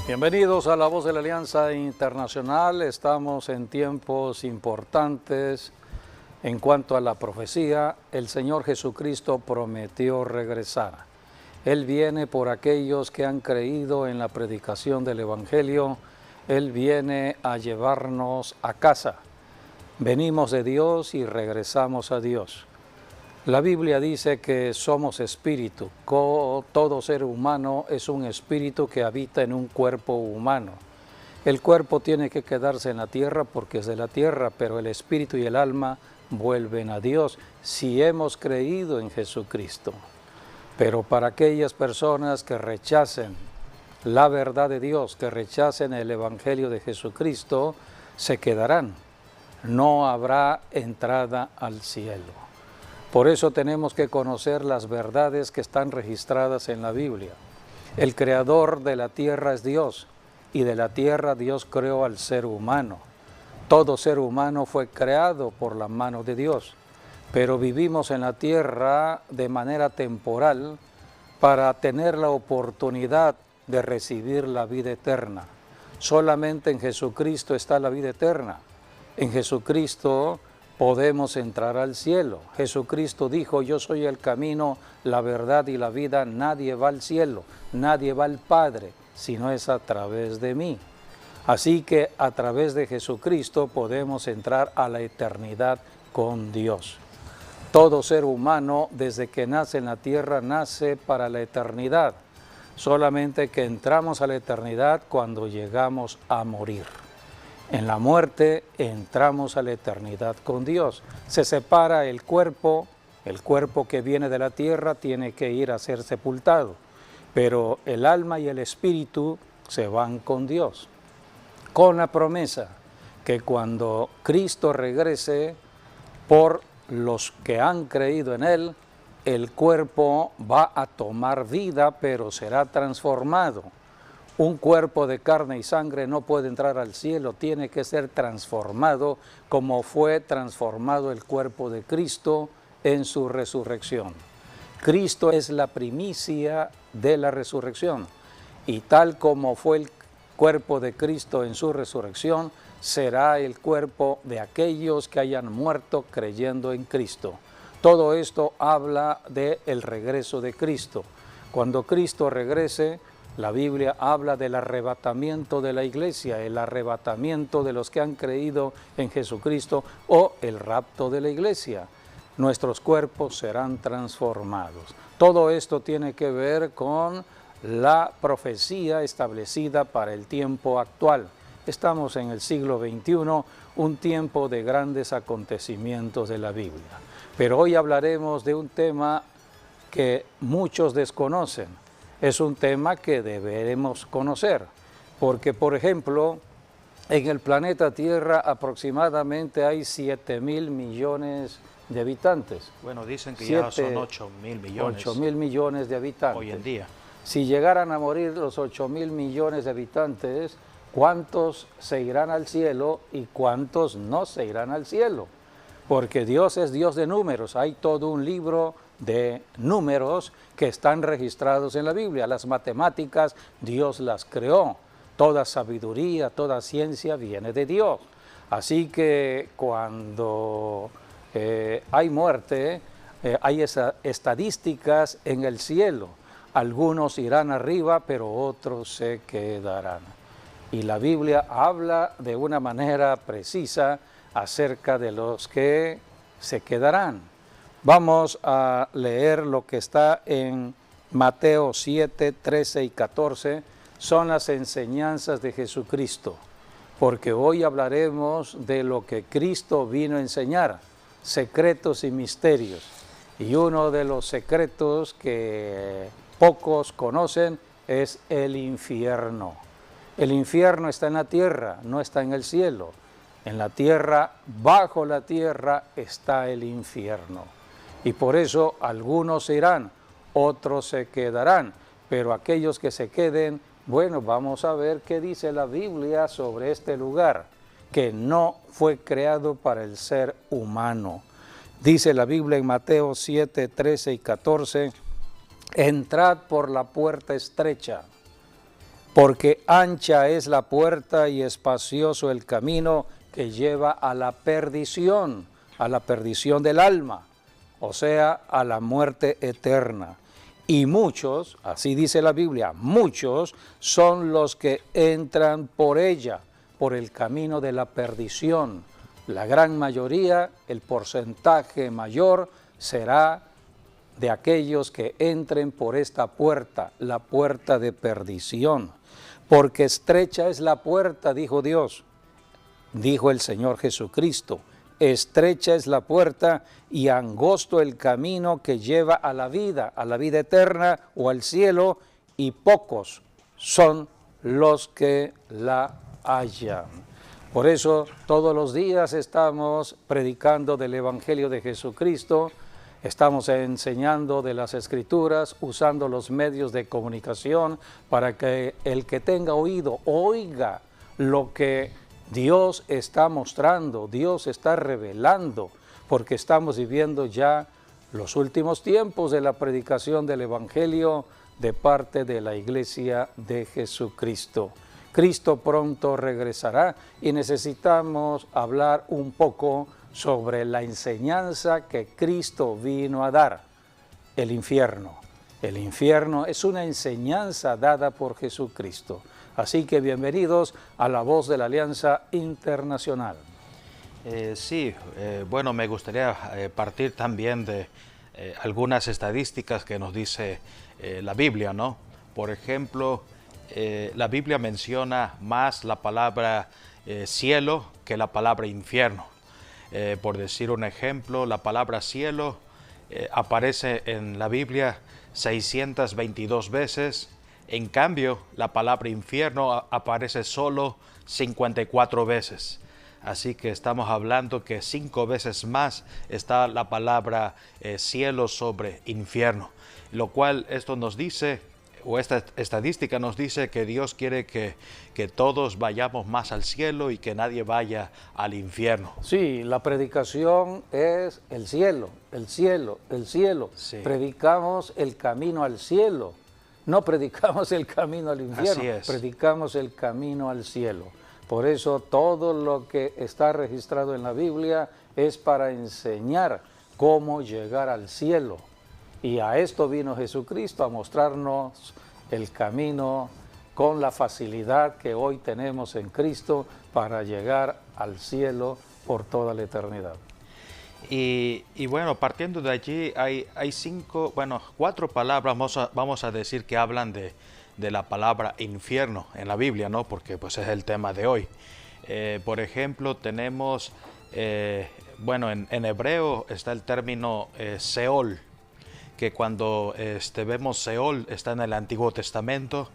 Bienvenidos a La Voz de la Alianza Internacional. Estamos en tiempos importantes en cuanto a la profecía. El Señor Jesucristo prometió regresar. Él viene por aquellos que han creído en la predicación del Evangelio. Él viene a llevarnos a casa. Venimos de Dios y regresamos a Dios. La Biblia dice que somos espíritu. Todo ser humano es un espíritu que habita en un cuerpo humano. El cuerpo tiene que quedarse en la tierra porque es de la tierra, pero el espíritu y el alma vuelven a Dios si hemos creído en Jesucristo. Pero para aquellas personas que rechacen la verdad de Dios, que rechacen el Evangelio de Jesucristo, se quedarán. No habrá entrada al cielo. Por eso tenemos que conocer las verdades que están registradas en la Biblia. El creador de la tierra es Dios, y de la tierra Dios creó al ser humano. Todo ser humano fue creado por la mano de Dios, pero vivimos en la tierra de manera temporal para tener la oportunidad de recibir la vida eterna. Solamente en Jesucristo está la vida eterna. En Jesucristo podemos entrar al cielo. Jesucristo dijo: yo soy el camino, la verdad y la vida. Nadie va al cielo, nadie va al Padre, sino es a través de mí. Así que a través de Jesucristo podemos entrar a la eternidad con Dios. Todo ser humano, desde que nace en la tierra, nace para la eternidad. Solamente que entramos a la eternidad cuando llegamos a morir. En la muerte entramos a la eternidad con Dios. Se separa el cuerpo que viene de la tierra tiene que ir a ser sepultado, pero el alma y el espíritu se van con Dios, con la promesa que cuando Cristo regrese, por los que han creído en Él, el cuerpo va a tomar vida, pero será transformado. Un cuerpo de carne y sangre no puede entrar al cielo, tiene que ser transformado como fue transformado el cuerpo de Cristo en su resurrección. Cristo es la primicia de la resurrección, y tal como fue el cuerpo de Cristo en su resurrección, será el cuerpo de aquellos que hayan muerto creyendo en Cristo. Todo esto habla del regreso de Cristo. Cuando Cristo regrese, la Biblia habla del arrebatamiento de la iglesia, el arrebatamiento de los que han creído en Jesucristo o el rapto de la iglesia. Nuestros cuerpos serán transformados. Todo esto tiene que ver con la profecía establecida para el tiempo actual. Estamos en el siglo XXI, un tiempo de grandes acontecimientos de la Biblia. Pero hoy hablaremos de un tema que muchos desconocen. Es un tema que deberemos conocer, porque, por ejemplo, en el planeta Tierra aproximadamente hay 7.000 millones de habitantes. Bueno, dicen que ya son 8.000 millones. 8.000 millones de habitantes. Hoy en día. Si llegaran a morir los 8.000 millones de habitantes, ¿cuántos se irán al cielo y cuántos no se irán al cielo? Porque Dios es Dios de números. Hay todo un libro de números que están registrados en la Biblia. Las matemáticas, Dios las creó. Toda sabiduría, toda ciencia viene de Dios. Así que cuando hay muerte, hay estadísticas en el cielo. Algunos irán arriba, pero otros se quedarán. Y la Biblia habla de una manera precisa acerca de los que se quedarán. Vamos a leer lo que está en Mateo 7, 13 y 14. Son las enseñanzas de Jesucristo, porque hoy hablaremos de lo que Cristo vino a enseñar, secretos y misterios. Y uno de los secretos que pocos conocen es el infierno. El infierno está en la tierra, no está en el cielo. En la tierra, bajo la tierra, está el infierno. Y por eso algunos se irán, otros se quedarán. Pero aquellos que se queden, bueno, vamos a ver qué dice la Biblia sobre este lugar, que no fue creado para el ser humano. Dice la Biblia en Mateo 7, 13 y 14, entrad por la puerta estrecha, porque ancha es la puerta y espacioso el camino que lleva a la perdición del alma, o sea, a la muerte eterna. Y muchos, así dice la Biblia, muchos son los que entran por ella, por el camino de la perdición. La gran mayoría, el porcentaje mayor, será de aquellos que entren por esta puerta, la puerta de perdición. Porque estrecha es la puerta, dijo Dios, dijo el Señor Jesucristo. Estrecha es la puerta y angosto el camino que lleva a la vida eterna o al cielo, y pocos son los que la hallan. Por eso todos los días estamos predicando del Evangelio de Jesucristo, estamos enseñando de las Escrituras, usando los medios de comunicación para que el que tenga oído oiga lo que Dios está mostrando, Dios está revelando, porque estamos viviendo ya los últimos tiempos de la predicación del Evangelio de parte de la Iglesia de Jesucristo. Cristo pronto regresará y necesitamos hablar un poco sobre la enseñanza que Cristo vino a dar, el infierno. El infierno es una enseñanza dada por Jesucristo. Así que bienvenidos a La Voz de la Alianza Internacional. Bueno, me gustaría partir también de algunas estadísticas que nos dice la Biblia, ¿no? Por ejemplo, la Biblia menciona más la palabra cielo que la palabra infierno. Por decir un ejemplo, la palabra cielo aparece en la Biblia 622 veces. En cambio, la palabra infierno aparece solo 54 veces. Así que estamos hablando que 5 veces más está la palabra cielo sobre infierno. Lo cual esto nos dice, o esta estadística nos dice, que Dios quiere que todos vayamos más al cielo y que nadie vaya al infierno. Sí, la predicación es el cielo, el cielo, el cielo. Sí. Predicamos el camino al cielo. No predicamos el camino al infierno, predicamos el camino al cielo. Por eso todo lo que está registrado en la Biblia es para enseñar cómo llegar al cielo. Y a esto vino Jesucristo, a mostrarnos el camino con la facilidad que hoy tenemos en Cristo para llegar al cielo por toda la eternidad. Y bueno, partiendo de allí hay 4 palabras, vamos a decir, que hablan de la palabra infierno en la Biblia, ¿no? Porque pues es el tema de hoy. Por ejemplo, tenemos, en hebreo está el término Seol, que cuando vemos Seol está en el Antiguo Testamento,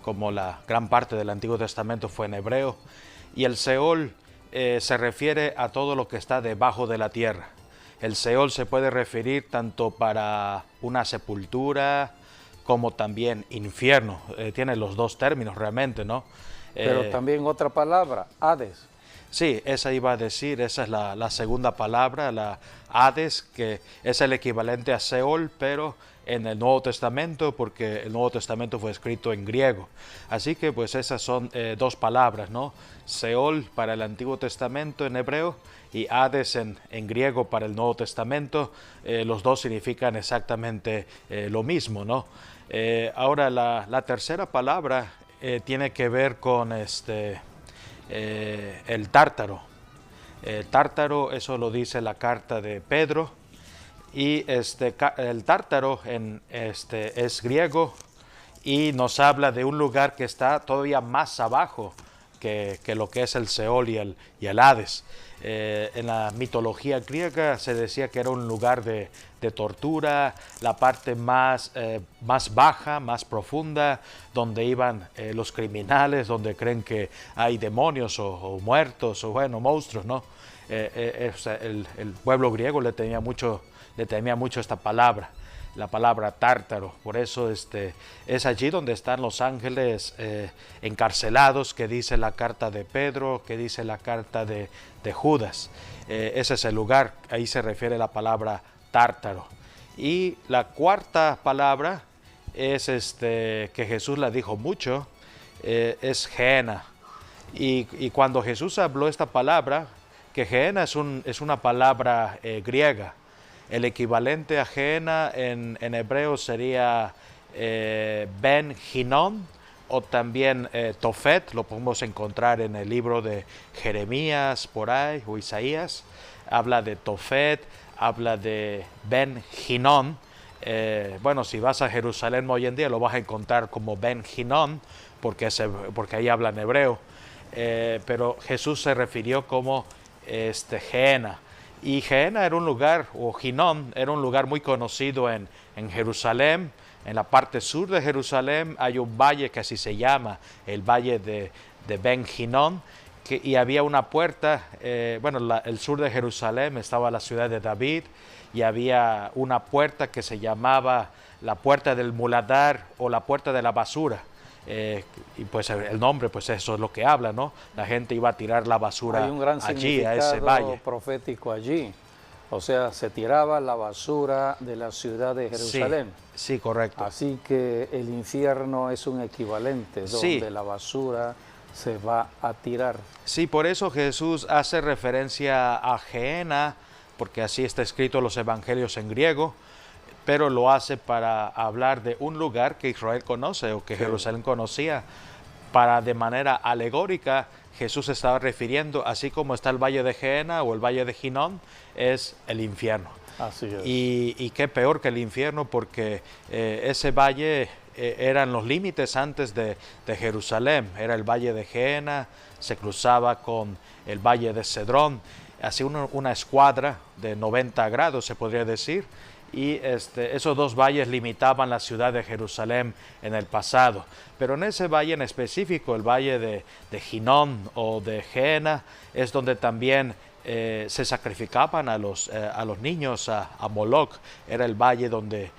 como la gran parte del Antiguo Testamento fue en hebreo, y el Seol se refiere a todo lo que está debajo de la tierra. El Seol se puede referir tanto para una sepultura como también infierno. Tiene los dos términos realmente, ¿no? Pero también otra palabra, Hades. Sí, esa iba a decir, esa es la segunda palabra, la Hades, que es el equivalente a Seol, pero en el Nuevo Testamento, porque el Nuevo Testamento fue escrito en griego. Así que pues esas son 2 palabras, ¿no? Seol para el Antiguo Testamento en hebreo y Hades en griego para el Nuevo Testamento. Los dos significan exactamente lo mismo, ¿no? Ahora la tercera palabra tiene que ver con el tártaro. Tártaro, eso lo dice la carta de Pedro. Y el tártaro es griego y nos habla de un lugar que está todavía más abajo que lo que es el Seol y el Hades. En la mitología griega se decía que era un lugar de tortura, la parte más baja, más profunda, donde iban los criminales, donde creen que hay demonios o muertos o monstruos, ¿no? El pueblo griego le temía mucho esta palabra, la palabra tártaro. Por eso es allí donde están los ángeles encarcelados, que dice la carta de Pedro, que dice la carta de Judas. Ese es el lugar, ahí se refiere la palabra tártaro. Y la cuarta palabra es que Jesús la dijo mucho, es Gehenna. Y cuando Jesús habló esta palabra, que Gehenna es una palabra griega, el equivalente a Gehenna en hebreo sería Ben Hinnom, o también Tofet, lo podemos encontrar en el libro de Jeremías por ahí, o Isaías, habla de Tofet, habla de Ben Hinnom. Bueno, si vas a Jerusalén hoy en día lo vas a encontrar como Ben Hinnom, porque ahí hablan hebreo, pero Jesús se refirió como Gehenna. Y Gehenna era un lugar, o Hinnom, era un lugar muy conocido en Jerusalén. En la parte sur de Jerusalén hay un valle que así se llama, el valle de Ben Hinnom, y había una puerta, el sur de Jerusalén estaba la ciudad de David, y había una puerta que se llamaba la puerta del muladar o la puerta de la basura. Y pues el nombre, pues eso es lo que habla, ¿no? La gente iba a tirar la basura Hay un gran allí, a ese valle. profético allí. O sea, se tiraba la basura de la ciudad de Jerusalén. Sí, correcto. Así que el infierno es un equivalente donde la basura se va a tirar. Sí, por eso Jesús hace referencia a Gehenna, porque así está escrito en los evangelios en griego, pero lo hace para hablar de un lugar que Israel conoce o que Jerusalén conocía. Para de manera alegórica, Jesús estaba refiriendo, así como está el valle de Gehenna o el valle de Hinnom, es el infierno. Así es. Y qué peor que el infierno, porque ese valle eran los límites antes de Jerusalén. Era el valle de Gehenna, se cruzaba con el valle de Cedrón, hacía una escuadra de 90 grados, se podría decir, y esos dos valles limitaban la ciudad de Jerusalén en el pasado. Pero en ese valle en específico, el valle de Hinnom o de Gehenna, es donde también se sacrificaban a los niños a Moloch. Era el valle donde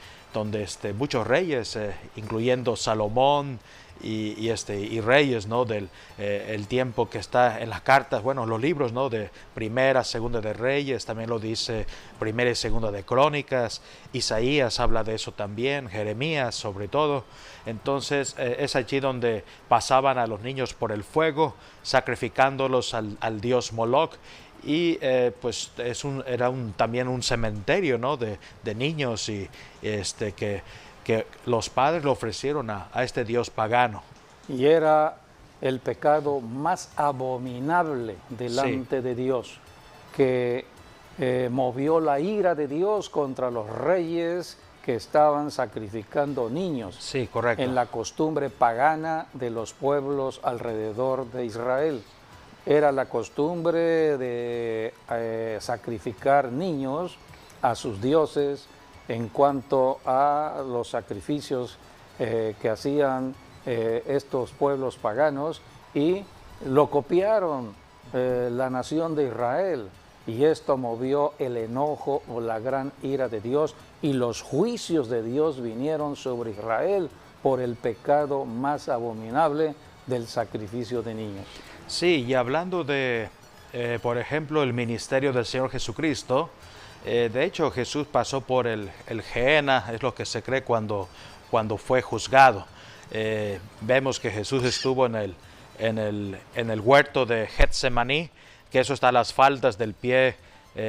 muchos reyes, incluyendo Salomón y reyes, ¿no? Del el tiempo que está en las cartas, bueno, los libros, ¿no? De Primera, Segunda de Reyes, también lo dice Primera y Segunda de Crónicas. Isaías habla de eso también, Jeremías sobre todo. Entonces es allí donde pasaban a los niños por el fuego, sacrificándolos al dios Moloch. Y pues era también un cementerio, ¿no? de niños y que los padres le ofrecieron a este dios pagano. Y era el pecado más abominable delante de Dios, que movió la ira de Dios contra los reyes que estaban sacrificando niños. Sí, correcto. En la costumbre pagana de los pueblos alrededor de Israel. Era la costumbre de sacrificar niños a sus dioses en cuanto a los sacrificios que hacían estos pueblos paganos, y lo copiaron la nación de Israel, y esto movió el enojo o la gran ira de Dios, y los juicios de Dios vinieron sobre Israel por el pecado más abominable del sacrificio de niños. Sí, y hablando de, por ejemplo, el ministerio del Señor Jesucristo, de hecho Jesús pasó por el Gehenna, es lo que se cree cuando fue juzgado. Vemos que Jesús estuvo en el huerto de Getsemaní, que eso está a las faldas del pie,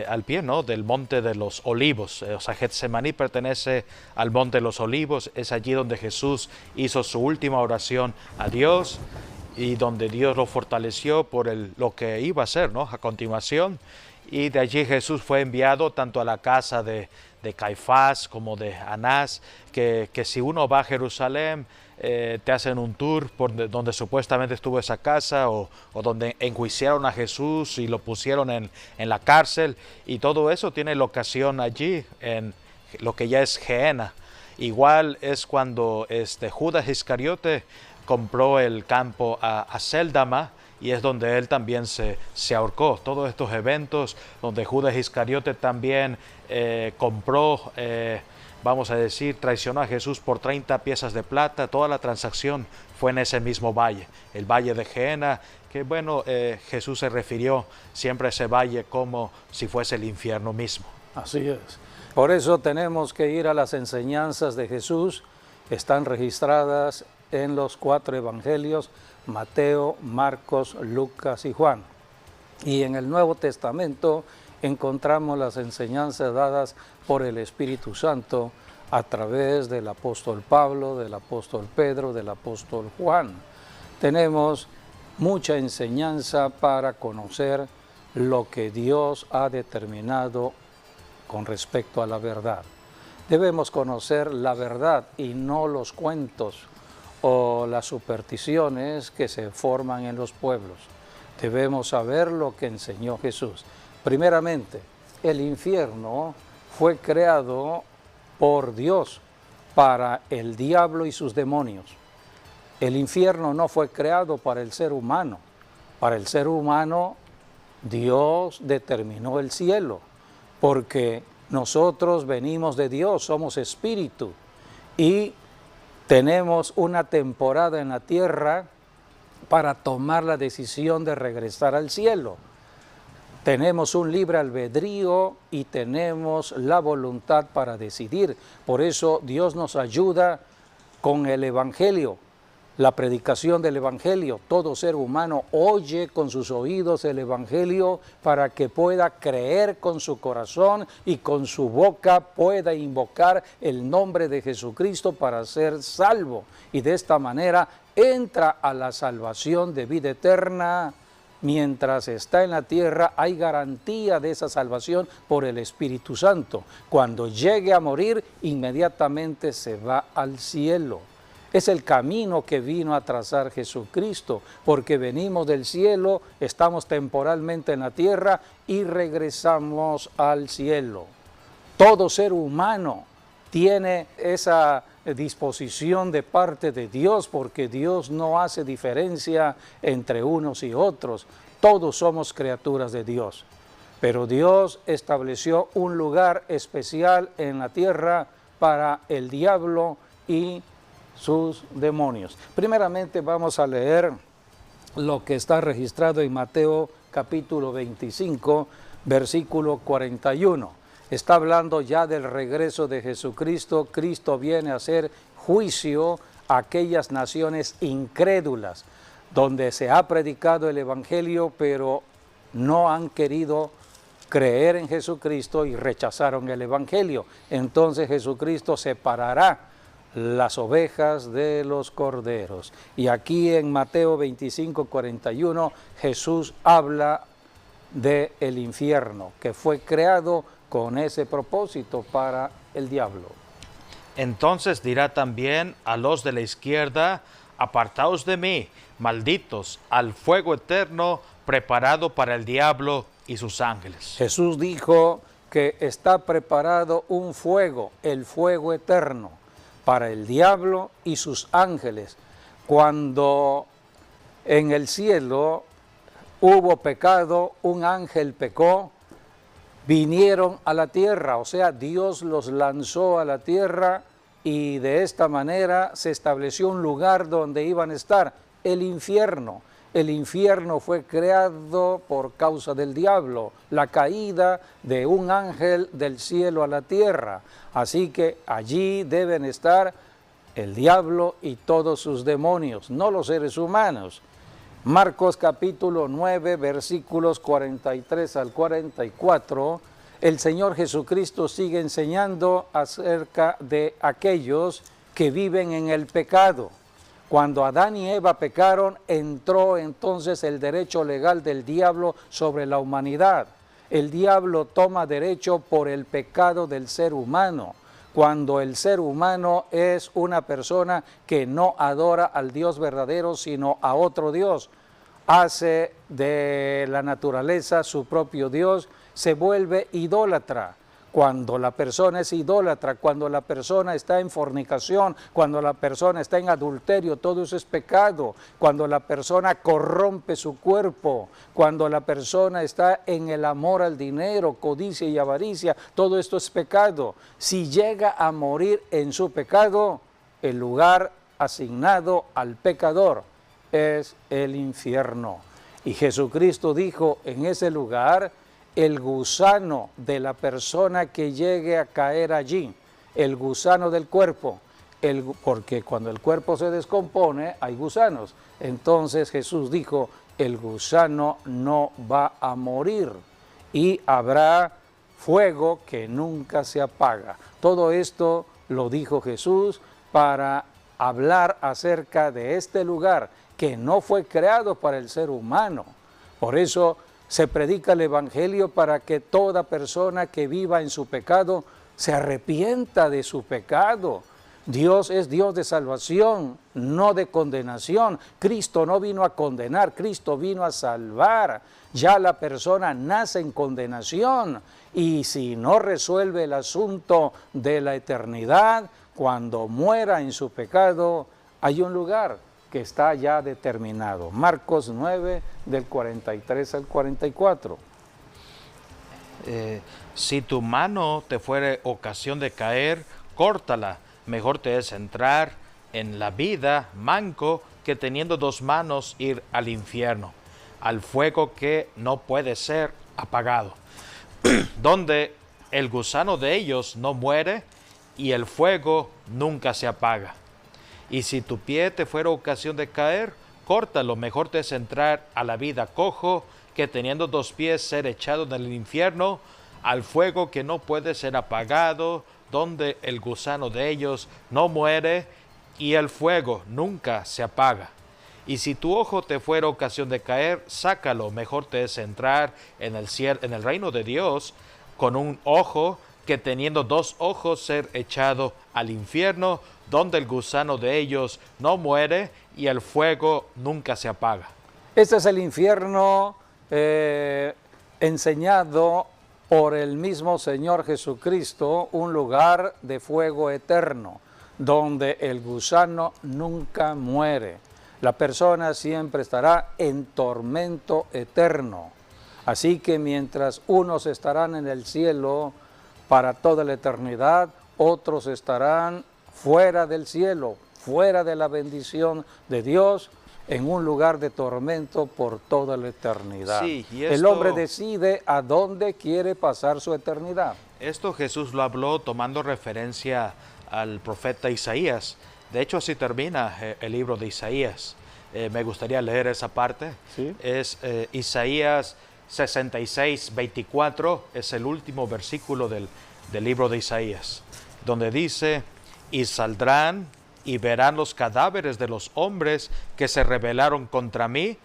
al pie, ¿no? Del monte de los olivos. O sea, Getsemaní pertenece al monte de los olivos, es allí donde Jesús hizo su última oración a Dios, y donde Dios lo fortaleció por lo que iba a hacer, ¿no? A continuación. Y de allí Jesús fue enviado tanto a la casa de Caifás como de Anás, que si uno va a Jerusalén, te hacen un tour por donde supuestamente estuvo esa casa, o donde enjuiciaron a Jesús y lo pusieron en la cárcel, y todo eso tiene locación allí, en lo que ya es Gehenna. Igual es cuando Judas Iscariote compró el campo a Séldama, y es donde él también se ahorcó. Todos estos eventos donde Judas Iscariote también compró, vamos a decir, traicionó a Jesús por 30 piezas de plata, toda la transacción fue en ese mismo valle, el valle de Gehenna, que bueno, Jesús se refirió siempre a ese valle como si fuese el infierno mismo. Así es. Por eso tenemos que ir a las enseñanzas de Jesús, están registradas en los 4 evangelios, Mateo, Marcos, Lucas y Juan. Y en el Nuevo Testamento encontramos las enseñanzas dadas por el Espíritu Santo a través del apóstol Pablo, del apóstol Pedro, del apóstol Juan. Tenemos mucha enseñanza para conocer lo que Dios ha determinado con respecto a la verdad. Debemos conocer la verdad y no los cuentos o las supersticiones que se forman en los pueblos. Debemos saber lo que enseñó Jesús. Primeramente, el infierno fue creado por Dios para el diablo y sus demonios. El infierno no fue creado para el ser humano. Para el ser humano, Dios determinó el cielo, porque nosotros venimos de Dios, somos espíritu, y tenemos una temporada en la tierra para tomar la decisión de regresar al cielo. Tenemos un libre albedrío y tenemos la voluntad para decidir. Por eso Dios nos ayuda con el Evangelio, la predicación del Evangelio. Todo ser humano oye con sus oídos el Evangelio para que pueda creer con su corazón y con su boca pueda invocar el nombre de Jesucristo para ser salvo. Y de esta manera entra a la salvación de vida eterna. Mientras está en la tierra hay garantía de esa salvación por el Espíritu Santo. Cuando llegue a morir, inmediatamente se va al cielo. Es el camino que vino a trazar Jesucristo, porque venimos del cielo, estamos temporalmente en la tierra y regresamos al cielo. Todo ser humano tiene esa disposición de parte de Dios, porque Dios no hace diferencia entre unos y otros. Todos somos criaturas de Dios, pero Dios estableció un lugar especial en la tierra para el diablo y sus demonios. Primeramente vamos a leer lo que está registrado en Mateo capítulo 25, versículo 41. Está hablando ya del regreso de Jesucristo. Cristo viene a hacer juicio a aquellas naciones incrédulas, donde se ha predicado el Evangelio, pero no han querido creer en Jesucristo y rechazaron el Evangelio. Entonces Jesucristo separará las ovejas de los corderos. Y aquí en Mateo 25, 41, Jesús habla del infierno, que fue creado con ese propósito para el diablo. Entonces dirá también a los de la izquierda: apartaos de mí, malditos, al fuego eterno preparado para el diablo y sus ángeles. Jesús dijo que está preparado un fuego, el fuego eterno, para el diablo y sus ángeles. Cuando en el cielo hubo pecado, un ángel pecó, vinieron a la tierra, o sea, Dios los lanzó a la tierra y de esta manera se estableció un lugar donde iban a estar, el infierno. El infierno fue creado por causa del diablo, la caída de un ángel del cielo a la tierra. Así que allí deben estar el diablo y todos sus demonios, no los seres humanos. Marcos capítulo 9, versículos 43 al 44, el Señor Jesucristo sigue enseñando acerca de aquellos que viven en el pecado. Cuando Adán y Eva pecaron, entró entonces el derecho legal del diablo sobre la humanidad. El diablo toma derecho por el pecado del ser humano. Cuando el ser humano es una persona que no adora al Dios verdadero, sino a otro Dios, hace de la naturaleza su propio Dios, se vuelve idólatra. Cuando la persona es idólatra, cuando la persona está en fornicación, cuando la persona está en adulterio, todo eso es pecado. Cuando la persona corrompe su cuerpo, cuando la persona está en el amor al dinero, codicia y avaricia, todo esto es pecado. Si llega a morir en su pecado, el lugar asignado al pecador es el infierno. Y Jesucristo dijo en ese lugar: el gusano de la persona que llegue a caer allí, el gusano del cuerpo, porque cuando el cuerpo se descompone hay gusanos. Entonces Jesús dijo, el gusano no va a morir y habrá fuego que nunca se apaga. Todo esto lo dijo Jesús para hablar acerca de este lugar que no fue creado para el ser humano. Por eso se predica el Evangelio para que toda persona que viva en su pecado se arrepienta de su pecado. Dios es Dios de salvación, no de condenación. Cristo no vino a condenar, Cristo vino a salvar. Ya la persona nace en condenación y si no resuelve el asunto de la eternidad, cuando muera en su pecado, hay un lugar que está ya determinado. Marcos 9, del 43 al 44. Si tu mano te fuere ocasión de caer, córtala. Mejor te es entrar en la vida manco que teniendo dos manos ir al infierno, al fuego que no puede ser apagado, donde el gusano de ellos no muere y el fuego nunca se apaga. Y si tu pie te fuera ocasión de caer, córtalo. Mejor te es entrar a la vida cojo que teniendo dos pies ser echado en el infierno, al fuego que no puede ser apagado, donde el gusano de ellos no muere y el fuego nunca se apaga. Y si tu ojo te fuera ocasión de caer, sácalo. Mejor te es entrar en el reino de Dios con un ojo que teniendo dos ojos ser echado al infierno, donde el gusano de ellos no muere y el fuego nunca se apaga. Este es el infierno enseñado por el mismo Señor Jesucristo, un lugar de fuego eterno, donde el gusano nunca muere. La persona siempre estará en tormento eterno. Así que mientras unos estarán en el cielo para toda la eternidad, otros estarán fuera del cielo, fuera de la bendición de Dios, en un lugar de tormento por toda la eternidad. Sí, el hombre decide a dónde quiere pasar su eternidad. Esto Jesús lo habló tomando referencia al profeta Isaías. De hecho, así termina el libro de Isaías. Me gustaría leer esa parte. ¿Sí? Es Isaías 66, 24, es el último versículo del libro de Isaías, donde dice, y saldrán y verán los cadáveres de los hombres que se rebelaron contra mí,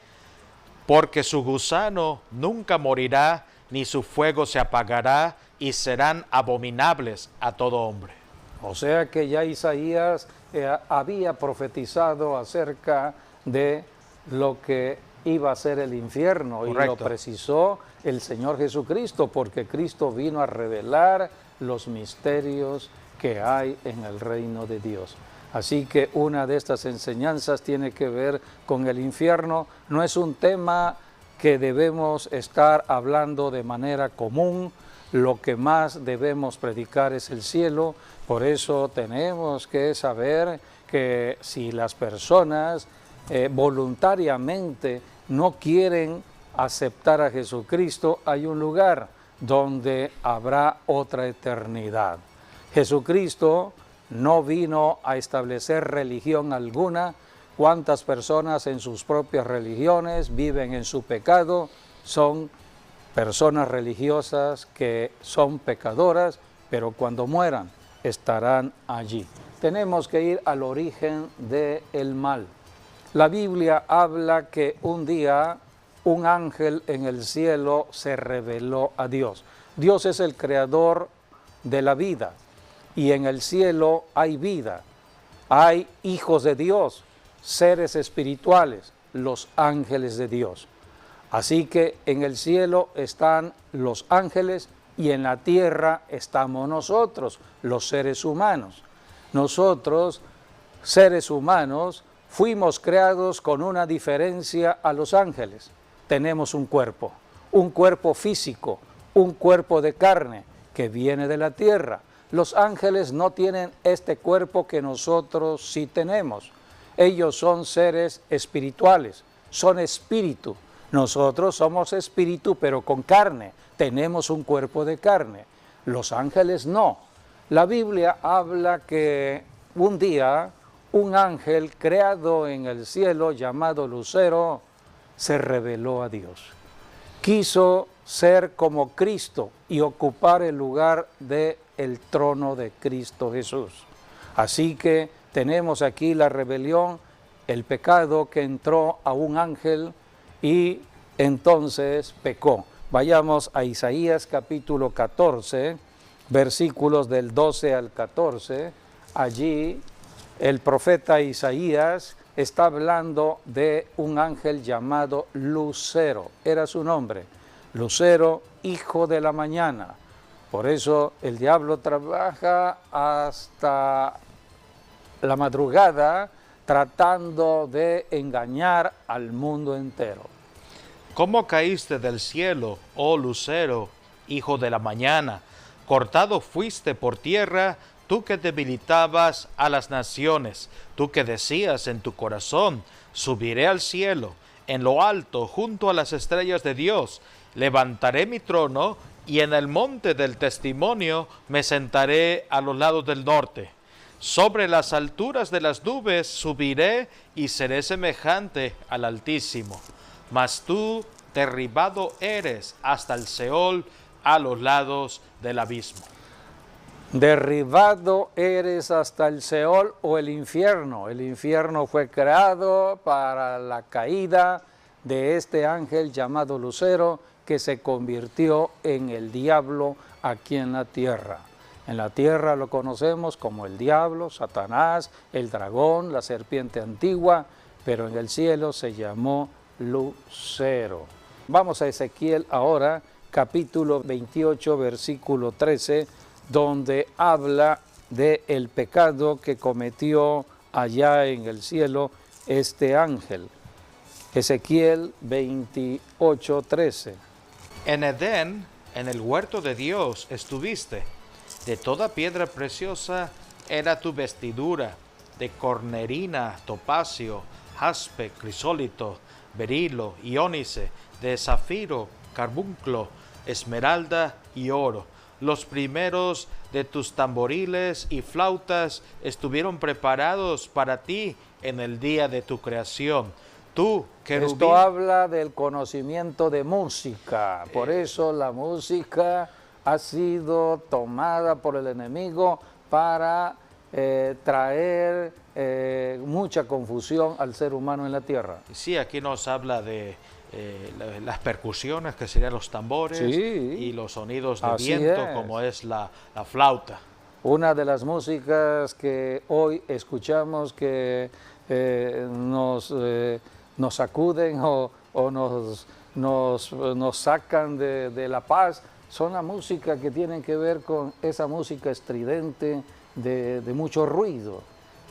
porque su gusano nunca morirá, ni su fuego se apagará, y serán abominables a todo hombre. O sea que ya Isaías había profetizado acerca de lo que iba a ser el infierno. Correcto. Y lo precisó el Señor Jesucristo, porque Cristo vino a revelar los misterios que hay en el reino de Dios. Así que una de estas enseñanzas tiene que ver con el infierno. No es un tema que debemos estar hablando de manera común. Lo que más debemos predicar es el cielo. Por eso tenemos que saber que si las personas voluntariamente no quieren aceptar a Jesucristo, hay un lugar donde habrá otra eternidad. Jesucristo no vino a establecer religión alguna. Cuántas personas en sus propias religiones viven en su pecado, son personas religiosas que son pecadoras, pero cuando mueran estarán allí. Tenemos que ir al origen del mal. La Biblia habla que un día un ángel en el cielo se reveló a Dios. Dios es el creador de la vida. Y en el cielo hay vida, hay hijos de Dios, seres espirituales, los ángeles de Dios. Así que en el cielo están los ángeles y en la tierra estamos nosotros, los seres humanos. Nosotros, seres humanos, fuimos creados con una diferencia a los ángeles. Tenemos un cuerpo físico, un cuerpo de carne que viene de la tierra. Los ángeles no tienen este cuerpo que nosotros sí tenemos. Ellos son seres espirituales, son espíritu. Nosotros somos espíritu, pero con carne. Tenemos un cuerpo de carne. Los ángeles no. La Biblia habla que un día un ángel creado en el cielo llamado Lucero se rebeló a Dios. Quiso ser como Cristo y ocupar el lugar del trono de Cristo Jesús. Así que tenemos aquí la rebelión, el pecado que entró a un ángel y entonces pecó. Vayamos a Isaías capítulo 14, versículos del 12 al 14. Allí el profeta Isaías está hablando de un ángel llamado Lucero, era su nombre, Lucero, hijo de la mañana. Por eso el diablo trabaja hasta la madrugada tratando de engañar al mundo entero. ¿Cómo caíste del cielo, oh Lucero, hijo de la mañana? Cortado fuiste por tierra, tú que debilitabas a las naciones, tú que decías en tu corazón, subiré al cielo, en lo alto, junto a las estrellas de Dios, levantaré mi trono, y en el monte del testimonio me sentaré a los lados del norte. Sobre las alturas de las nubes subiré y seré semejante al Altísimo. Mas tú derribado eres hasta el Seol, a los lados del abismo. Derribado eres hasta el Seol o el infierno. El infierno fue creado para la caída de este ángel llamado Lucero, que se convirtió en el diablo aquí en la tierra. En la tierra lo conocemos como el diablo, Satanás, el dragón, la serpiente antigua, pero en el cielo se llamó Lucero. Vamos a Ezequiel ahora, capítulo 28, versículo 13, donde habla del pecado que cometió allá en el cielo este ángel. Ezequiel 28, 13. En Edén, en el huerto de Dios, estuviste. De toda piedra preciosa era tu vestidura, de cornerina, topacio, jaspe, crisólito, berilo, iónice, de zafiro, carbunclo, esmeralda y oro. Los primeros de tus tamboriles y flautas estuvieron preparados para ti en el día de tu creación. Tú, querubín. Esto habla del conocimiento de música, por eso la música ha sido tomada por el enemigo para traer mucha confusión al ser humano en la tierra. Sí, aquí nos habla de las percusiones, que serían los tambores, sí, y los sonidos de así viento, es. como es la flauta. Una de las músicas que hoy escuchamos que nos sacuden o nos sacan de la paz, son la música que tienen que ver con esa música estridente de mucho ruido.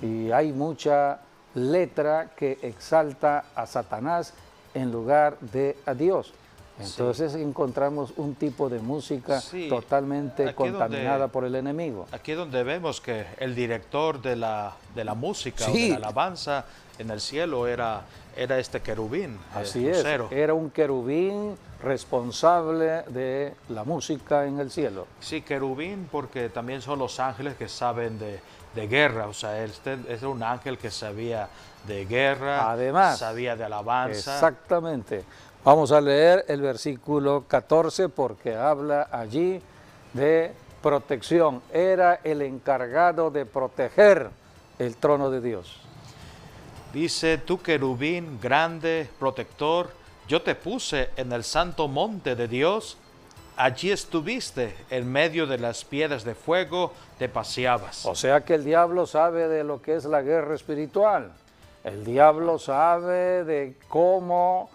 Y hay mucha letra que exalta a Satanás en lugar de a Dios. Entonces encontramos un tipo de música totalmente contaminada por el enemigo. Aquí es donde vemos que el director de la música o de la alabanza en el cielo era este querubín. Así es, era un querubín responsable de la música en el cielo. Sí, querubín, porque también son los ángeles que saben de guerra. O sea, este es un ángel que sabía de guerra, además, sabía de alabanza. Exactamente. Vamos a leer el versículo 14 porque habla allí de protección. Era el encargado de proteger el trono de Dios. Dice, tú querubín grande, protector, yo te puse en el santo monte de Dios, allí estuviste, en medio de las piedras de fuego, te paseabas. O sea que el diablo sabe de lo que es la guerra espiritual. El diablo sabe de cómo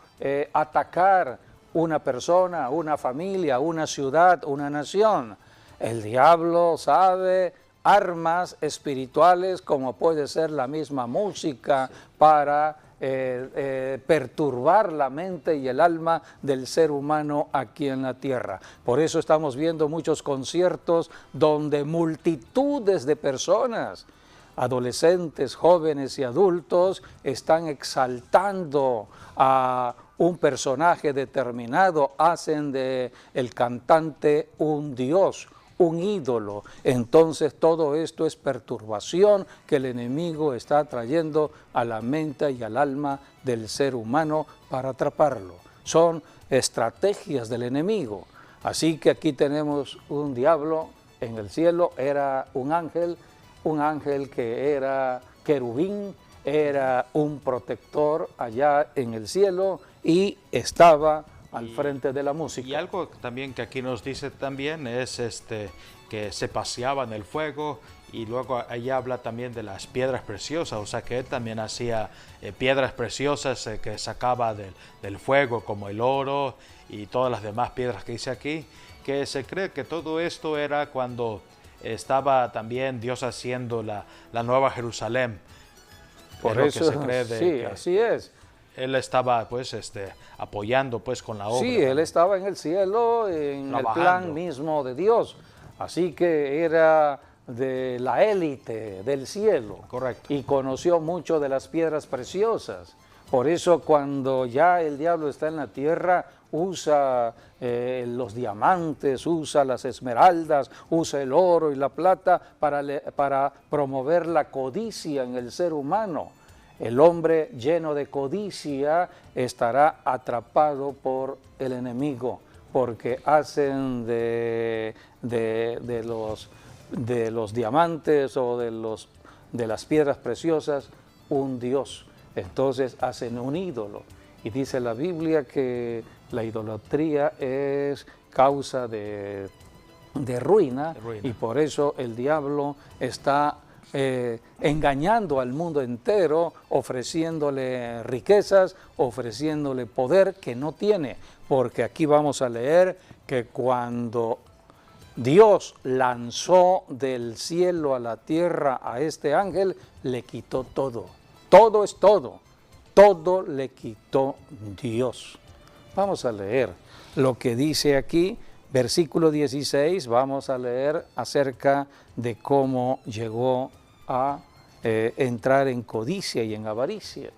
atacar una persona, una familia, una ciudad, una nación. El diablo sabe armas espirituales como puede ser la misma música para perturbar la mente y el alma del ser humano aquí en la tierra. Por eso estamos viendo muchos conciertos donde multitudes de personas, adolescentes, jóvenes y adultos, están exaltando a un personaje determinado, hacen de el cantante un dios, un ídolo. Entonces todo esto es perturbación que el enemigo está trayendo a la mente y al alma del ser humano para atraparlo. Son estrategias del enemigo. Así que aquí tenemos un diablo en el cielo, era un ángel que era querubín, era un protector allá en el cielo y estaba al frente de la música. Y algo también que aquí nos dice también es que se paseaba en el fuego, y luego ahí habla también de las piedras preciosas, o sea que él también hacía piedras preciosas que sacaba del fuego, como el oro y todas las demás piedras que dice aquí, que se cree que todo esto era cuando estaba también Dios haciendo la Nueva Jerusalén. Por es eso, lo que se cree de sí, que así es. él estaba pues apoyando pues con la obra. Sí, él estaba en el cielo, en Trabajando. el plan mismo de Dios. Así que era de la élite del cielo. Correcto. Y conoció mucho de las piedras preciosas. Por eso cuando ya el diablo está en la tierra, usa los diamantes, usa las esmeraldas, usa el oro y la plata para promover la codicia en el ser humano. El hombre lleno de codicia estará atrapado por el enemigo, porque hacen de los diamantes o de las piedras preciosas un dios. Entonces hacen un ídolo. Y dice la Biblia que la idolatría es causa de ruina, y por eso el diablo está engañando al mundo entero, ofreciéndole riquezas, ofreciéndole poder que no tiene. Porque aquí vamos a leer que cuando Dios lanzó del cielo a la tierra a este ángel, le quitó todo. Todo es todo. Todo le quitó Dios. Vamos a leer lo que dice aquí, versículo 16, vamos a leer acerca de cómo llegó a entrar en codicia y en avaricia.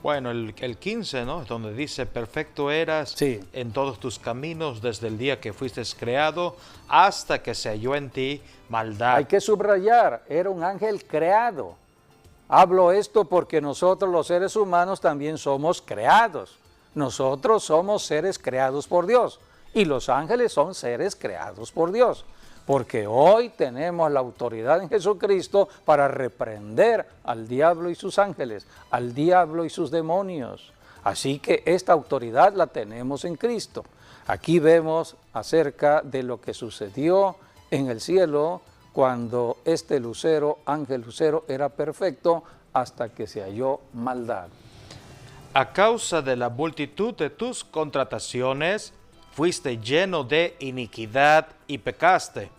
Bueno, el 15, ¿no? Donde dice, perfecto eras en todos tus caminos desde el día que fuiste creado hasta que se halló en ti maldad. Hay que subrayar, era un ángel creado. Hablo esto porque nosotros los seres humanos también somos creados. Nosotros somos seres creados por Dios y los ángeles son seres creados por Dios. Porque hoy tenemos la autoridad en Jesucristo para reprender al diablo y sus ángeles, al diablo y sus demonios. Así que esta autoridad la tenemos en Cristo. Aquí vemos acerca de lo que sucedió en el cielo cuando este lucero, ángel lucero, era perfecto hasta que se halló maldad. A causa de la multitud de tus contrataciones, fuiste lleno de iniquidad y pecaste,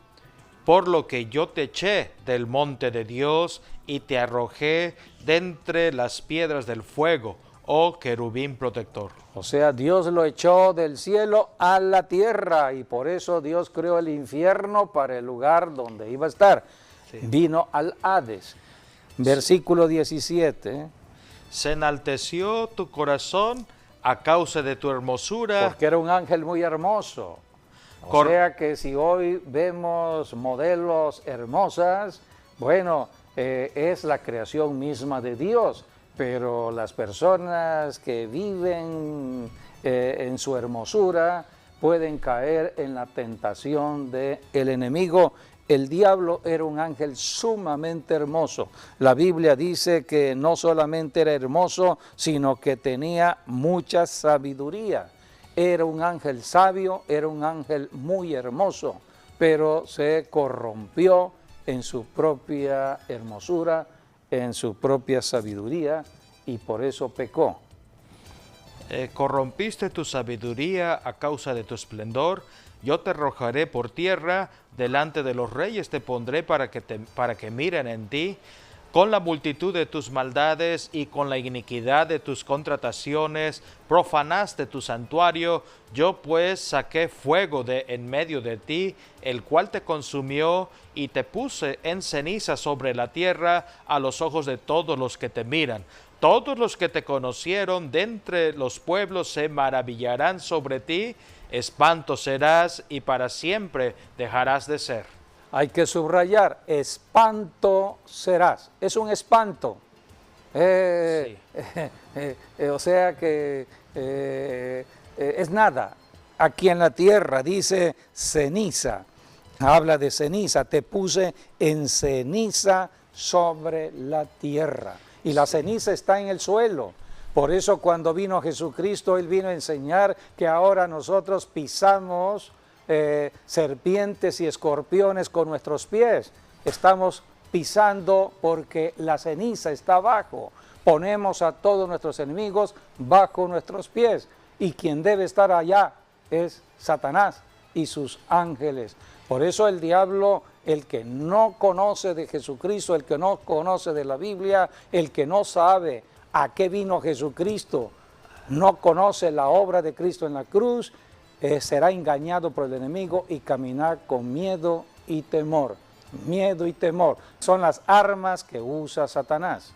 por lo que yo te eché del monte de Dios y te arrojé de entre las piedras del fuego, oh querubín protector. O sea, Dios lo echó del cielo a la tierra y por eso Dios creó el infierno para el lugar donde iba a estar. Sí. Vino al Hades. Versículo 17. Se enalteció tu corazón a causa de tu hermosura. Porque era un ángel muy hermoso. O sea que si hoy vemos modelos hermosas, bueno, es la creación misma de Dios, pero las personas que viven en su hermosura pueden caer en la tentación del enemigo. El diablo era un ángel sumamente hermoso. La Biblia dice que no solamente era hermoso, sino que tenía mucha sabiduría. Era un ángel sabio, era un ángel muy hermoso, pero se corrompió en su propia hermosura, en su propia sabiduría, y por eso pecó. Corrompiste tu sabiduría a causa de tu esplendor. Yo te arrojaré por tierra, delante de los reyes te pondré para que miren en ti. Con la multitud de tus maldades y con la iniquidad de tus contrataciones, profanaste tu santuario. Yo pues saqué fuego de en medio de ti, el cual te consumió, y te puse en ceniza sobre la tierra a los ojos de todos los que te miran. Todos los que te conocieron de entre los pueblos se maravillarán sobre ti. Espanto serás y para siempre dejarás de ser. hay que subrayar, espanto serás. Es un espanto. Sí. O sea que es nada. Aquí en la tierra dice ceniza. Habla de ceniza. Te puse en ceniza sobre la tierra. Y la ceniza está en el suelo. Por eso cuando vino Jesucristo, Él vino a enseñar que ahora nosotros pisamos serpientes y escorpiones con nuestros pies. Estamos pisando porque la ceniza está abajo. Ponemos a todos nuestros enemigos bajo nuestros pies. Y quien debe estar allá es Satanás y sus ángeles. Por eso el diablo, el que no conoce de Jesucristo, el que no conoce de la Biblia, el que no sabe a qué vino Jesucristo, no conoce la obra de Cristo en la cruz, será engañado por el enemigo y caminar con miedo y temor. Miedo y temor son las armas que usa Satanás.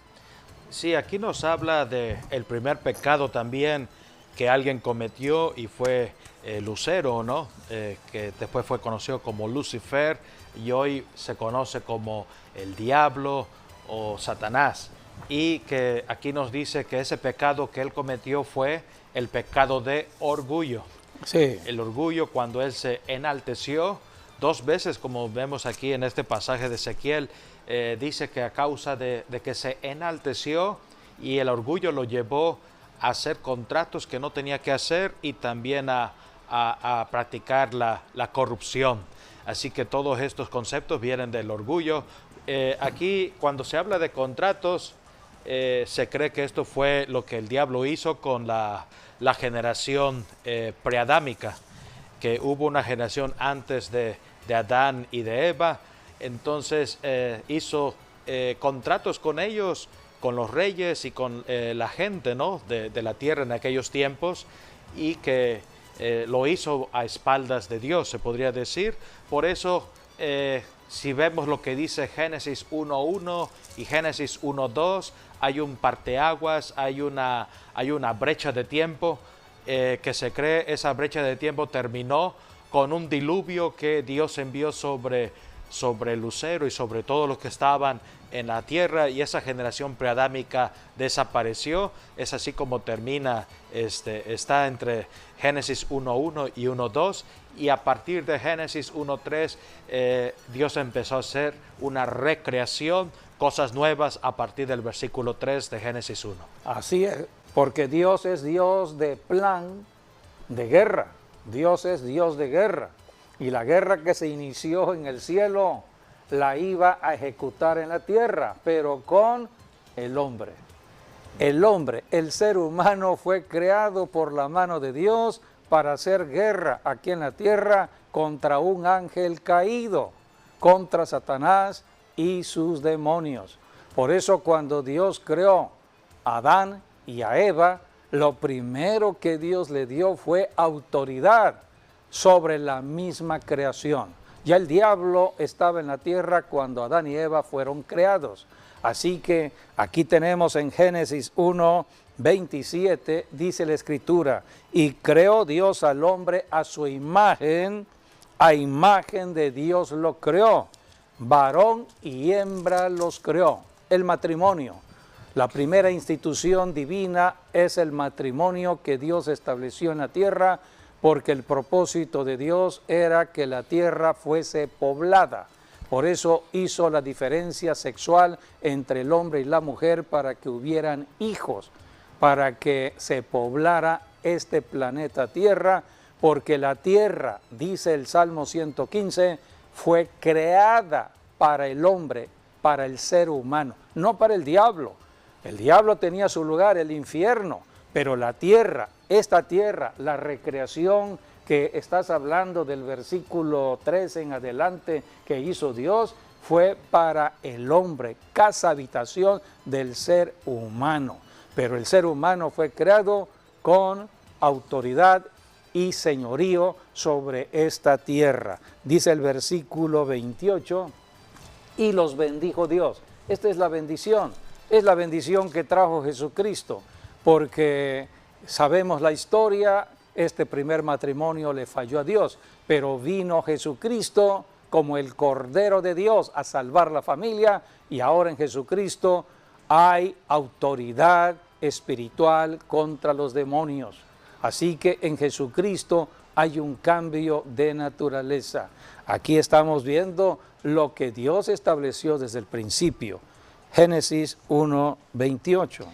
Sí, aquí nos habla de el primer pecado también que alguien cometió y fue Lucero, ¿no? Que después fue conocido como Lucifer y hoy se conoce como el diablo o Satanás. Y que aquí nos dice que ese pecado que él cometió fue el pecado de orgullo. Sí. El orgullo, cuando él se enalteció 2 veces, como vemos aquí en este pasaje de Ezequiel, dice que a causa de que se enalteció y el orgullo lo llevó a hacer contratos que no tenía que hacer y también a practicar la corrupción. Así que todos estos conceptos vienen del orgullo. Aquí, cuando se habla de contratos, se cree que esto fue lo que el diablo hizo con la generación preadámica, que hubo una generación antes de Adán y de Eva. Entonces hizo contratos con ellos, con los reyes y con la gente, ¿no? de la tierra en aquellos tiempos, y que lo hizo a espaldas de Dios, se podría decir. Por eso, si vemos lo que dice Génesis 1.1 y Génesis 1.2, hay un parteaguas, hay una brecha de tiempo que se cree. Esa brecha de tiempo terminó con un diluvio que Dios envió sobre Lucero y sobre todos los que estaban en la tierra, y esa generación preadámica desapareció. Es así como termina, está entre Génesis 1.1 y 1.2, y a partir de Génesis 1.3 Dios empezó a hacer una recreación, cosas nuevas a partir del versículo 3 de Génesis 1. Así es, porque Dios es Dios de plan, de guerra. Dios es Dios de guerra. Y la guerra que se inició en el cielo la iba a ejecutar en la tierra, pero con el hombre. El hombre, el ser humano, fue creado por la mano de Dios para hacer guerra aquí en la tierra contra un ángel caído, contra Satanás y sus demonios. Por eso cuando Dios creó a Adán y a Eva, lo primero que Dios le dio fue autoridad sobre la misma creación. Ya el diablo estaba en la tierra cuando Adán y Eva fueron creados. Así que aquí tenemos en Génesis 1:27, dice la Escritura, y creó Dios al hombre a su imagen, a imagen de Dios lo creó, varón y hembra los creó. El matrimonio, la primera institución divina, es el matrimonio que Dios estableció en la tierra, porque el propósito de Dios era que la tierra fuese poblada. Por eso hizo la diferencia sexual entre el hombre y la mujer, para que hubieran hijos, para que se poblara este planeta Tierra, porque la tierra, dice el Salmo 115, fue creada para el hombre, para el ser humano, no para el diablo. El diablo tenía su lugar, el infierno, pero la tierra, esta tierra, la recreación que estás hablando del versículo 13 en adelante que hizo Dios, fue para el hombre, casa habitación del ser humano. Pero el ser humano fue creado con autoridad y señorío sobre esta tierra. Dice el versículo 28, y los bendijo Dios. Esta es la bendición que trajo Jesucristo, porque sabemos la historia. Este primer matrimonio le falló a Dios, pero vino Jesucristo como el Cordero de Dios a salvar la familia, y ahora en Jesucristo hay autoridad espiritual contra los demonios. Así que en Jesucristo hay un cambio de naturaleza. Aquí estamos viendo lo que Dios estableció desde el principio. Génesis 1:28.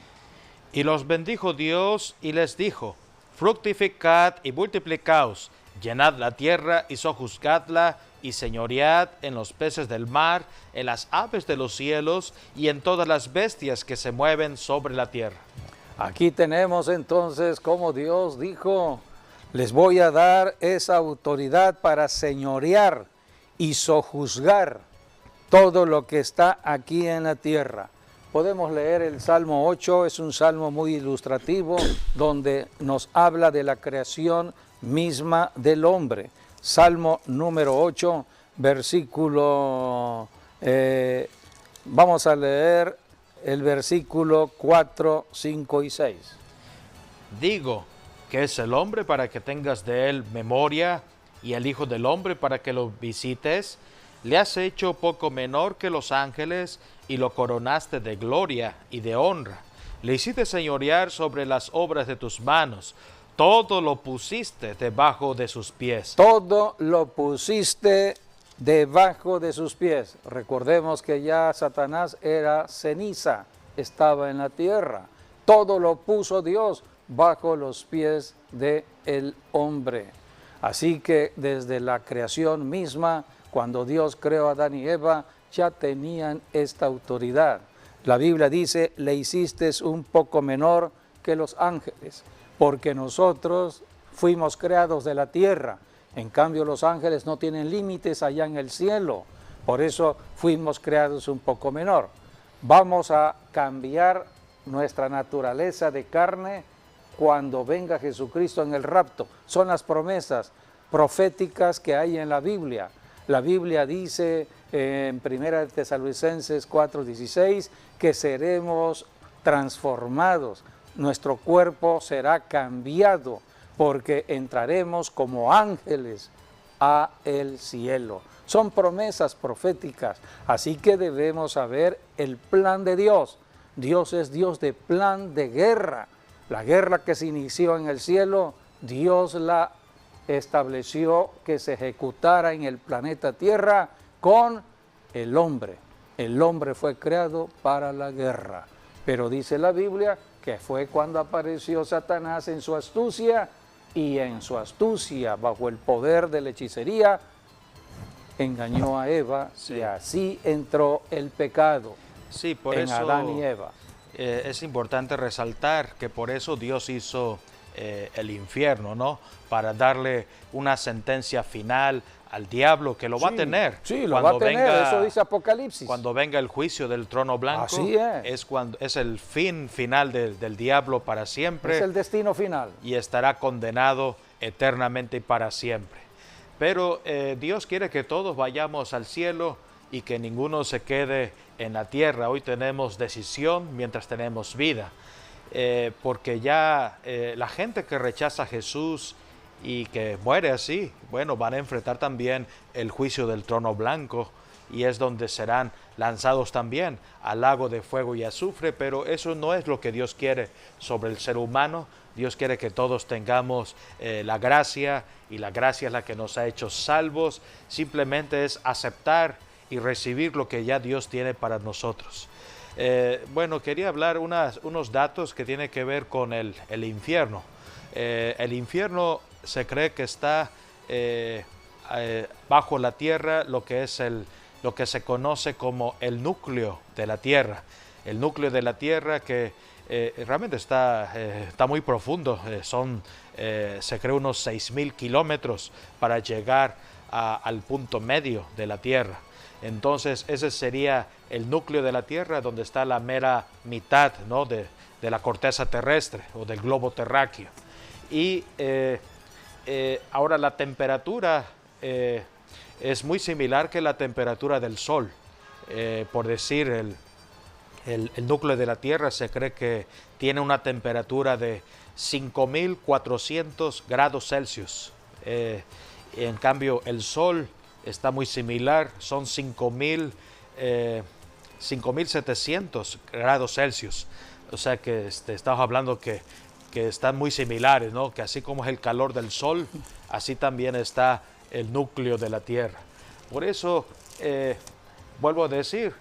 Y los bendijo Dios y les dijo: fructificad y multiplicaos, llenad la tierra y sojuzgadla, y señoread en los peces del mar, en las aves de los cielos y en todas las bestias que se mueven sobre la tierra. Aquí tenemos entonces como Dios dijo: les voy a dar esa autoridad para señorear y sojuzgar todo lo que está aquí en la tierra. Podemos leer el Salmo 8, es un salmo muy ilustrativo, donde nos habla de la creación misma del hombre. Salmo número 8, versículo, vamos a leer el versículo 4, 5 y 6. Digo, ¿qué es el hombre para que tengas de él memoria, y el hijo del hombre para que lo visites? Le has hecho poco menor que los ángeles, y lo coronaste de gloria y de honra. Le hiciste señorear sobre las obras de tus manos. Todo lo pusiste debajo de sus pies. Todo lo pusiste debajo de sus pies. Recordemos que ya Satanás era ceniza, estaba en la tierra. Todo lo puso Dios bajo los pies del hombre. Así que desde la creación misma, cuando Dios creó a Adán y Eva, ya tenían esta autoridad. La Biblia dice: le hiciste un poco menor que los ángeles, porque nosotros fuimos creados de la tierra. En cambio, los ángeles no tienen límites allá en el cielo. Por eso fuimos creados un poco menor. Vamos a cambiar nuestra naturaleza de carne cuando venga Jesucristo en el rapto. Son las promesas proféticas que hay en la Biblia. La Biblia dice en 1 Tesalonicenses 4:16 que seremos transformados. Nuestro cuerpo será cambiado porque entraremos como ángeles a el cielo. Son promesas proféticas, así que debemos saber el plan de Dios. Dios es Dios de plan de guerra. La guerra que se inició en el cielo, Dios la estableció que se ejecutara en el planeta Tierra con el hombre. El hombre fue creado para la guerra, pero dice la Biblia que fue cuando apareció Satanás en su astucia, y en su astucia, bajo el poder de la hechicería, engañó a Eva, sí. Y así entró el pecado por en eso, Adán y Eva. Es importante resaltar que por eso Dios hizo el infierno, ¿no? Para darle una sentencia final al diablo, que lo va a tener. Sí, lo va a tener, eso dice Apocalipsis. Cuando venga el juicio del trono blanco, así es el fin final del diablo para siempre. Es el destino final. Y estará condenado eternamente y para siempre. Pero Dios quiere que todos vayamos al cielo y que ninguno se quede en la tierra. Hoy tenemos decisión mientras tenemos vida. Porque ya la gente que rechaza a Jesús y que muere así, bueno, van a enfrentar también el juicio del trono blanco, y es donde serán lanzados también al lago de fuego y azufre. Pero eso no es lo que Dios quiere sobre el ser humano. Dios quiere que todos tengamos la gracia, y la gracia es la que nos ha hecho salvos. Simplemente es aceptar y recibir lo que ya Dios tiene para nosotros. Bueno, quería hablar unos datos que tienen que ver con el infierno. El infierno se cree que está bajo la tierra, lo que se conoce como el núcleo de la tierra. El núcleo de la tierra que realmente está muy profundo. Se cree unos 6,000 kilómetros para llegar al punto medio de la tierra. Entonces ese sería el núcleo de la Tierra, donde está la mera mitad, ¿no? de la corteza terrestre o del globo terráqueo. Y ahora la temperatura es muy similar que la temperatura del Sol. Por decir, el núcleo de la Tierra se cree que tiene una temperatura de 5,400 grados Celsius. En cambio, el Sol está muy similar, son 5.700 grados Celsius. O sea que estamos hablando que están muy similares, ¿no? Que así como es el calor del Sol, así también está el núcleo de la Tierra. Por eso, vuelvo a decir,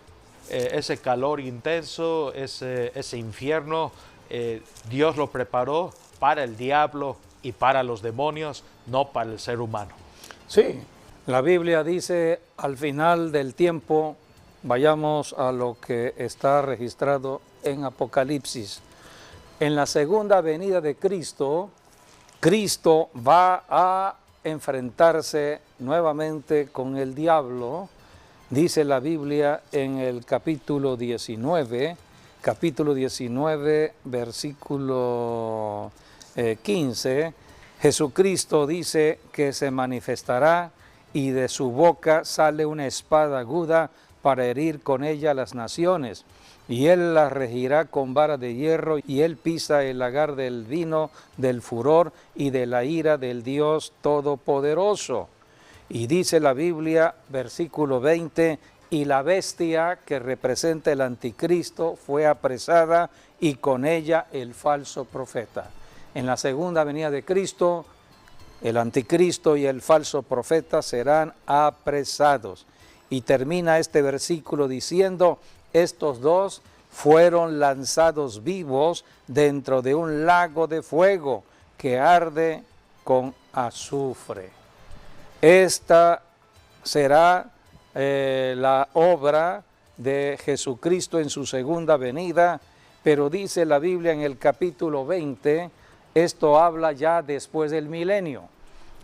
ese calor intenso, ese infierno, Dios lo preparó para el diablo y para los demonios, no para el ser humano. Sí, la Biblia dice al final del tiempo, vayamos a lo que está registrado en Apocalipsis. En la segunda venida de Cristo, Cristo va a enfrentarse nuevamente con el diablo. Dice la Biblia en el capítulo 19, versículo 15, Jesucristo dice que se manifestará y de su boca sale una espada aguda para herir con ella a las naciones. Y él las regirá con vara de hierro, y él pisa el lagar del vino, del furor y de la ira del Dios Todopoderoso. Y dice la Biblia, versículo 20, y la bestia que representa el anticristo fue apresada y con ella el falso profeta. En la segunda venida de Cristo, el anticristo y el falso profeta serán apresados. Y termina este versículo diciendo, estos dos fueron lanzados vivos dentro de un lago de fuego que arde con azufre. Esta será la obra de Jesucristo en su segunda venida, pero dice la Biblia en el capítulo 20, esto habla ya después del milenio,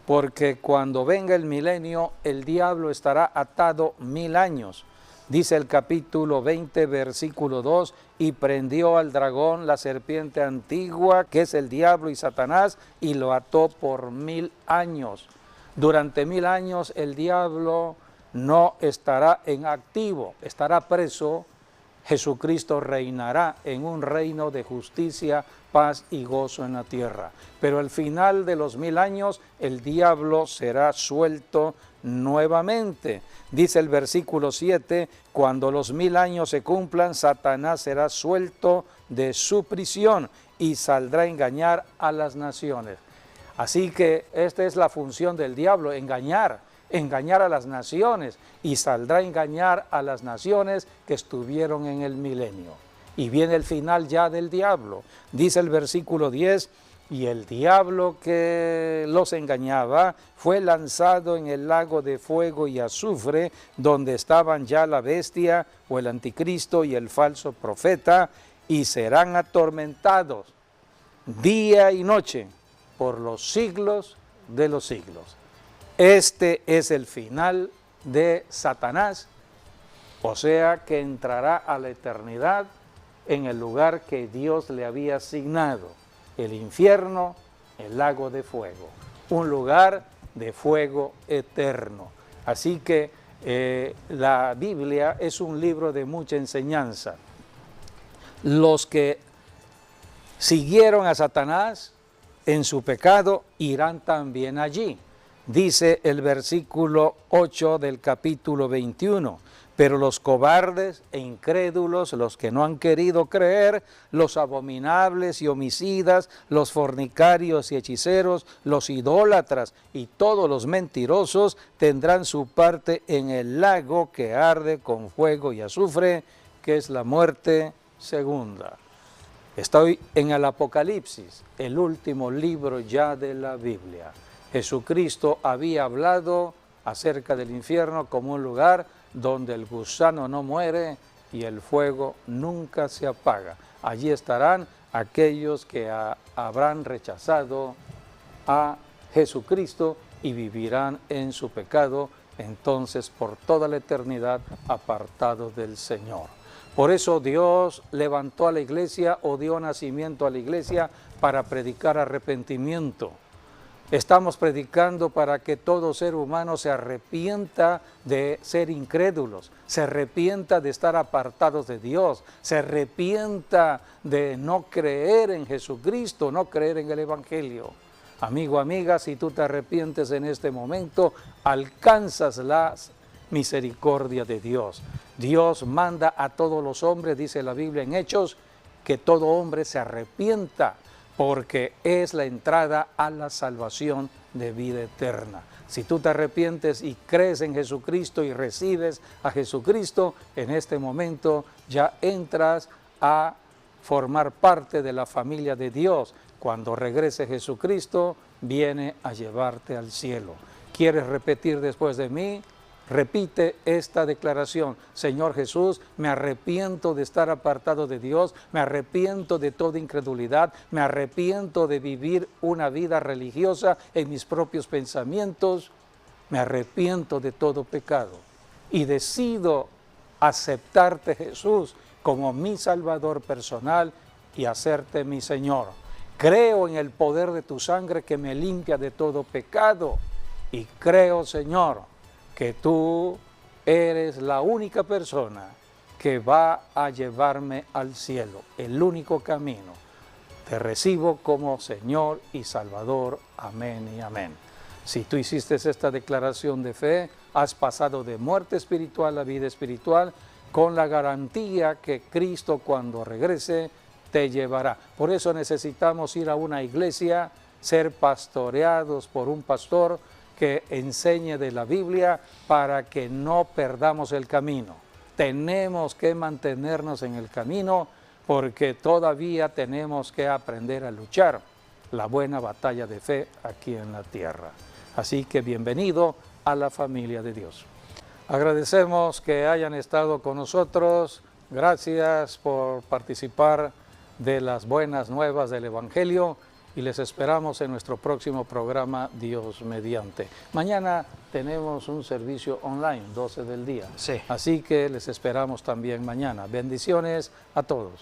porque cuando venga el milenio el diablo estará atado 1000 años. Dice el capítulo 20, versículo 2, y prendió al dragón, la serpiente antigua, que es el diablo y Satanás, y lo ató por 1000 años. Durante 1000 años el diablo no estará en activo, estará preso. Jesucristo reinará en un reino de justicia, paz y gozo en la tierra. Pero al final de los 1000 años el diablo será suelto nuevamente. Dice el versículo 7, cuando los 1000 años se cumplan, Satanás será suelto de su prisión y saldrá a engañar a las naciones. Así que esta es la función del diablo, engañar a las naciones, y saldrá a engañar a las naciones que estuvieron en el milenio. Y viene el final ya del diablo. Dice el versículo 10, y el diablo que los engañaba fue lanzado en el lago de fuego y azufre, donde estaban ya la bestia o el anticristo y el falso profeta, y serán atormentados día y noche por los siglos de los siglos. Este es el final de Satanás, o sea que entrará a la eternidad en el lugar que Dios le había asignado, el infierno, el lago de fuego, un lugar de fuego eterno. Así que la Biblia es un libro de mucha enseñanza. Los que siguieron a Satanás en su pecado irán también allí. Dice el versículo 8 del capítulo 21, pero los cobardes e incrédulos, los que no han querido creer, los abominables y homicidas, los fornicarios y hechiceros, los idólatras y todos los mentirosos tendrán su parte en el lago que arde con fuego y azufre, que es la muerte segunda. Estoy en el Apocalipsis, el último libro ya de la Biblia. Jesucristo había hablado acerca del infierno como un lugar donde el gusano no muere y el fuego nunca se apaga. Allí estarán aquellos que habrán rechazado a Jesucristo y vivirán en su pecado, entonces por toda la eternidad apartados del Señor. Por eso Dios levantó a la iglesia o dio nacimiento a la iglesia para predicar arrepentimiento. Estamos predicando para que todo ser humano se arrepienta de ser incrédulos, se arrepienta de estar apartados de Dios, se arrepienta de no creer en Jesucristo, no creer en el Evangelio. Amigo, amiga, si tú te arrepientes en este momento, alcanzas la misericordia de Dios. Dios manda a todos los hombres, dice la Biblia en Hechos, que todo hombre se arrepienta, porque es la entrada a la salvación de vida eterna. Si tú te arrepientes y crees en Jesucristo y recibes a Jesucristo, en este momento ya entras a formar parte de la familia de Dios. Cuando regrese Jesucristo, viene a llevarte al cielo. ¿Quieres repetir después de mí? Repite esta declaración: Señor Jesús, me arrepiento de estar apartado de Dios, me arrepiento de toda incredulidad, me arrepiento de vivir una vida religiosa en mis propios pensamientos, me arrepiento de todo pecado y decido aceptarte, Jesús, como mi Salvador personal y hacerte mi Señor. Creo en el poder de tu sangre que me limpia de todo pecado y creo, Señor, que tú eres la única persona que va a llevarme al cielo, el único camino. Te recibo como Señor y Salvador. Amén y amén. Si tú hiciste esta declaración de fe, has pasado de muerte espiritual a vida espiritual con la garantía que Cristo, cuando regrese, te llevará. Por eso necesitamos ir a una iglesia, ser pastoreados por un pastor que enseñe de la Biblia para que no perdamos el camino. Tenemos que mantenernos en el camino porque todavía tenemos que aprender a luchar la buena batalla de fe aquí en la tierra. Así que bienvenido a la familia de Dios. Agradecemos que hayan estado con nosotros. Gracias por participar de las buenas nuevas del Evangelio. Y les esperamos en nuestro próximo programa, Dios mediante. Mañana tenemos un servicio online, 12 del día. Sí. Así que les esperamos también mañana. Bendiciones a todos.